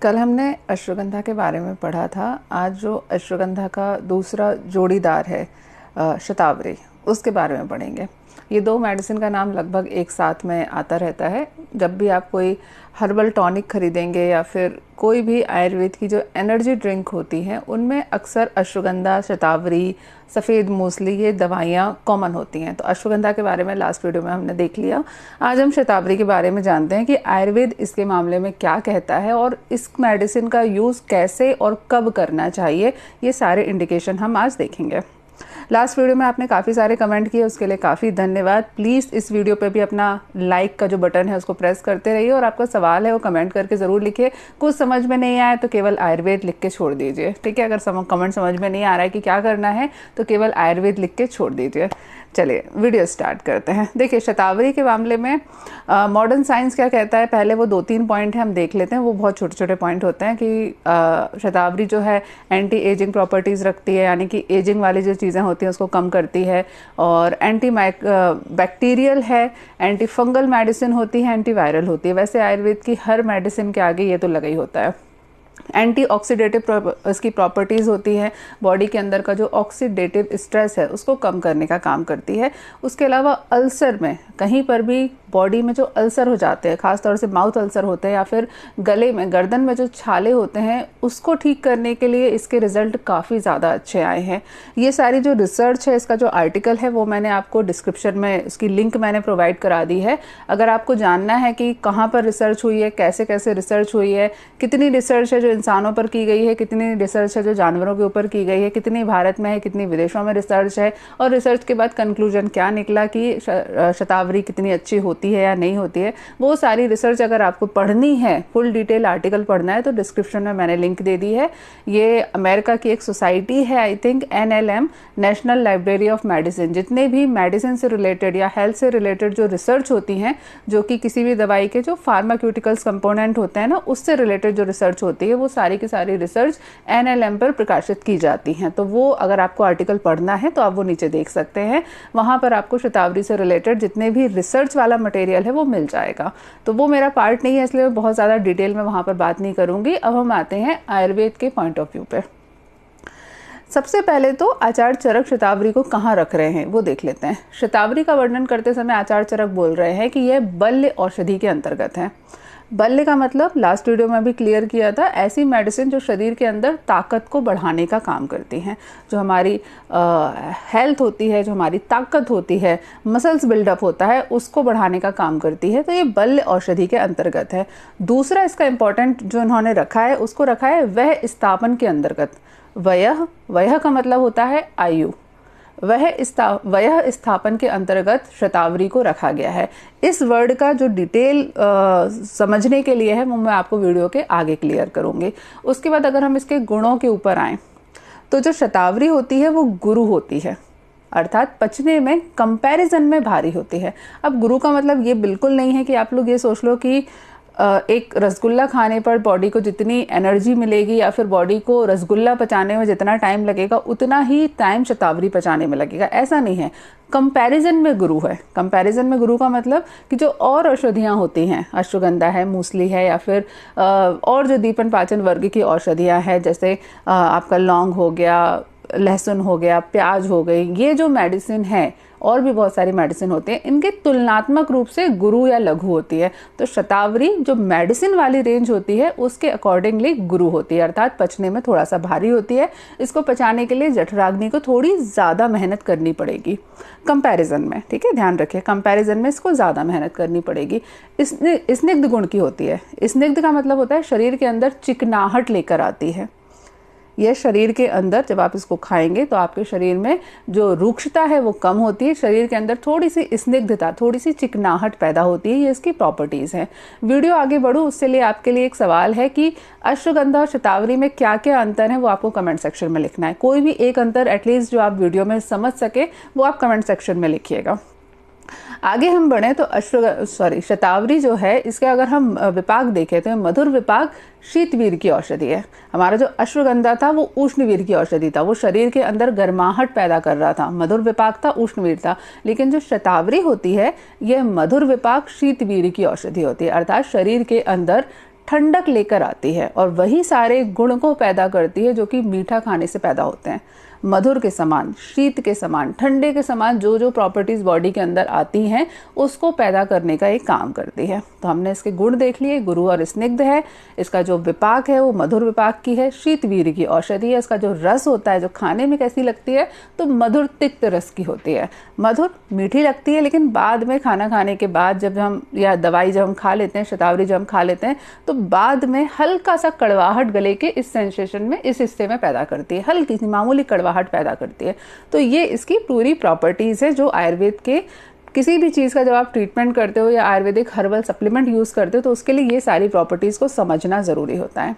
कल हमने अश्वगंधा के बारे में पढ़ा था। आज जो अश्वगंधा का दूसरा जोड़ीदार है शतावरी, उसके बारे में पढ़ेंगे। ये दो मेडिसिन का नाम लगभग एक साथ में आता रहता है। जब भी आप कोई हर्बल टॉनिक खरीदेंगे या फिर कोई भी आयुर्वेद की जो एनर्जी ड्रिंक होती हैं, उनमें अक्सर अश्वगंधा, शतावरी, सफ़ेद मूसली, ये दवाइयाँ कॉमन होती हैं। तो अश्वगंधा के बारे में लास्ट वीडियो में हमने देख लिया। आज हम शतावरी के बारे में जानते हैं कि आयुर्वेद इसके मामले में क्या कहता है और इस मेडिसिन का यूज़ कैसे और कब करना चाहिए, ये सारे इंडिकेशन हम आज देखेंगे। लास्ट वीडियो में आपने काफ़ी सारे कमेंट किए, उसके लिए काफ़ी धन्यवाद। प्लीज़ इस वीडियो पे भी अपना लाइक का जो बटन है उसको प्रेस करते रहिए और आपका सवाल है वो कमेंट करके ज़रूर लिखिए। कुछ समझ में नहीं आए तो केवल आयुर्वेद लिख के छोड़ दीजिए, ठीक है। अगर कमेंट समझ में नहीं आ रहा है कि क्या करना है तो केवल आयुर्वेद लिख के छोड़ दीजिए। चलिए वीडियो स्टार्ट करते हैं। देखिए, शतावरी के मामले में मॉडर्न साइंस क्या कहता है, पहले वो 2-3 पॉइंट है हम देख लेते हैं। वो बहुत छोटे छोटे पॉइंट होते हैं कि शतावरी जो है एंटी एजिंग प्रॉपर्टीज़ रखती है, यानी कि एजिंग वाली जो चीज़ें होती हैं उसको कम करती है, और एंटी बैक्टीरियल है, एंटी फंगल मेडिसिन होती है, एंटी वायरल होती है। वैसे आयुर्वेद की हर मेडिसिन के आगे ये तो लगा ही होता है। एंटी ऑक्सीडेटिव इसकी प्रॉपर्टीज़ होती है, बॉडी के अंदर का जो ऑक्सीडेटिव स्ट्रेस है उसको कम करने का काम करती है। उसके अलावा अल्सर में, कहीं पर भी बॉडी में जो अल्सर हो जाते हैं, ख़ासतौर से माउथ अल्सर होते हैं या फिर गले में, गर्दन में जो छाले होते हैं, उसको ठीक करने के लिए इसके रिज़ल्ट काफ़ी ज़्यादा अच्छे आए हैं। ये सारी जो रिसर्च है, इसका जो आर्टिकल है वो मैंने आपको डिस्क्रिप्शन में उसकी लिंक मैंने प्रोवाइड करा दी है। अगर आपको जानना है कि कहाँ पर रिसर्च हुई है, कैसे कैसे रिसर्च हुई है, कितनी रिसर्च है जो इंसानों पर की गई है, कितनी रिसर्च है जो जानवरों के ऊपर की गई है, कितनी भारत में है, कितनी विदेशों में रिसर्च है, और रिसर्च के बाद कंक्लूजन क्या निकला कि शतावरी कितनी अच्छी होती है या नहीं होती है, वो सारी रिसर्च अगर आपको पढ़नी है, फुल डिटेल आर्टिकल पढ़ना है, तो डिस्क्रिप्शन में मैंने लिंक दे दी है। ये अमेरिका की एक सोसाइटी है, I think NLM, national library of medicine. जितने भी मेडिसिन से रिलेटेड या हेल्थ से रिलेटेड जो रिसर्च होती हैं, जो कि किसी भी दवाई के जो फार्माक्यूटिकल्स कंपोनेंट होते हैं ना, उससे रिलेटेड जो रिसर्च होती है, वो सारी की सारी रिसर्च NLM पर प्रकाशित की जाती हैं। तो वो अगर आपको आर्टिकल पढ़ना है तो आप वो नीचे देख सकते हैं। वहाँ पर आपको शतावरी से रिलेटेड जितने भी रिसर्च वाला मटेरियल है वो मिल जाएगा। तो वो मेरा पार्ट नहीं है, इसलिए मैं बहुत ज़्यादा डिटेल में वहाँ पर बात नहीं करूँगी। अब हम आते हैं आयुर्वेद के पॉइंट ऑफ व्यू पे। सबसे पहले तो आचार्य चरक शतावरी को कहाँ रख रहे हैं वो देख लेते हैं। शतावरी का वर्णन करते समय आचार्य चरक बोल रहे हैं कि यह बल्य औषधि के अंतर्गत है। बल्य का मतलब लास्ट वीडियो में भी क्लियर किया था, ऐसी मेडिसिन जो शरीर के अंदर ताकत को बढ़ाने का काम करती हैं, जो हमारी हेल्थ होती है, जो हमारी ताकत होती है, मसल्स बिल्डअप होता है, उसको बढ़ाने का काम करती है। तो ये बल्य औषधि के अंतर्गत है। दूसरा इसका इम्पोर्टेंट जो इन्होंने रखा है, उसको रखा है वह स्थापन के अंतर्गत। वयः का मतलब होता है आयु। वह स्थापन के अंतर्गत शतावरी को रखा गया है। इस वर्ड का जो डिटेल समझने के लिए है वो मैं आपको वीडियो के आगे क्लियर करूंगी। उसके बाद अगर हम इसके गुणों के ऊपर आएं, तो जो शतावरी होती है वो गुरु होती है, अर्थात पचने में कंपैरिजन में भारी होती है। अब गुरु का मतलब ये बिल्कुल नहीं है कि आप लोग ये सोच लो कि एक रसगुल्ला खाने पर बॉडी को जितनी एनर्जी मिलेगी या फिर बॉडी को रसगुल्ला पचाने में जितना टाइम लगेगा उतना ही टाइम शतावरी पचाने में लगेगा, ऐसा नहीं है। कंपैरिजन में गुरु है। कंपैरिजन में गुरु का मतलब कि जो और औषधियाँ होती हैं, अश्वगंधा है, मूसली है, या फिर और जो दीपन पाचन वर्ग की औषधियाँ हैं, जैसे आपका लौंग हो गया, लहसुन हो गया, प्याज हो गई, ये जो मेडिसिन है, और भी बहुत सारी मेडिसिन होती हैं, इनके तुलनात्मक रूप से गुरु या लघु होती है। तो शतावरी जो मेडिसिन वाली रेंज होती है उसके अकॉर्डिंगली गुरु होती है, अर्थात पचने में थोड़ा सा भारी होती है। इसको पचाने के लिए जठराग्नि को थोड़ी ज़्यादा मेहनत करनी पड़ेगी कंपैरिजन में, ठीक है, ध्यान रखिए, कंपैरिजन में इसको ज़्यादा मेहनत करनी पड़ेगी। स्निग्ध गुण की होती है। स्निग्ध का मतलब होता है शरीर के अंदर चिकनाहट लेकर आती है। यह शरीर के अंदर जब आप इसको खाएंगे तो आपके शरीर में जो रुक्षता है वो कम होती है, शरीर के अंदर थोड़ी सी स्निग्धता, थोड़ी सी चिकनाहट पैदा होती है। ये इसकी प्रॉपर्टीज़ हैं। वीडियो आगे बढ़ूँ उससे लिए आपके लिए एक सवाल है कि अश्वगंधा और शतावरी में क्या क्या अंतर है, वो आपको कमेंट सेक्शन में लिखना है। कोई भी एक अंतर एटलीस्ट जो आप वीडियो में समझ सके वो आप कमेंट सेक्शन में लिखिएगा। आगे हम बढ़े तो शतावरी जो है, इसके अगर हम विपाक देखें तो मधुर विपाक शीतवीर की औषधि है। हमारा जो अश्वगंधा था वो उष्णवीर की औषधि था, वो शरीर के अंदर गर्माहट पैदा कर रहा था। मधुर विपाक था, उष्णवीर था। लेकिन जो शतावरी होती है यह मधुर विपाक शीतवीर की औषधि होती है, अर्थात शरीर के अंदर ठंडक लेकर आती है और वही सारे गुण को पैदा करती है जो कि मीठा खाने से पैदा होते हैं। मधुर के समान, शीत के समान, ठंडे के समान जो जो प्रॉपर्टीज़ बॉडी के अंदर आती हैं उसको पैदा करने का एक काम करती है। तो हमने इसके गुण देख लिए, गुरु और स्निग्ध है। इसका जो विपाक है वो मधुर विपाक की है। शीत वीर्य की औषधि है। इसका जो रस होता है, जो खाने में कैसी लगती है, तो मधुर तिक्त रस की होती है। मधुर मीठी लगती है, लेकिन बाद में खाना खाने के बाद जब हम, या दवाई जब हम खा लेते हैं, शतावरी जब हम खा लेते हैं, तो बाद में हल्का सा कड़वाहट गले के इस सेंसेशन में, इस हिस्से में पैदा करती है, हल्की सी मामूली कड़वाहट पैदा करती है। तो ये इसकी पूरी प्रॉपर्टीज़ है जो आयुर्वेद के किसी भी चीज़ का जब आप ट्रीटमेंट करते हो या आयुर्वेदिक हर्बल सप्लीमेंट यूज़ करते हो तो उसके लिए ये सारी प्रॉपर्टीज़ को समझना ज़रूरी होता है।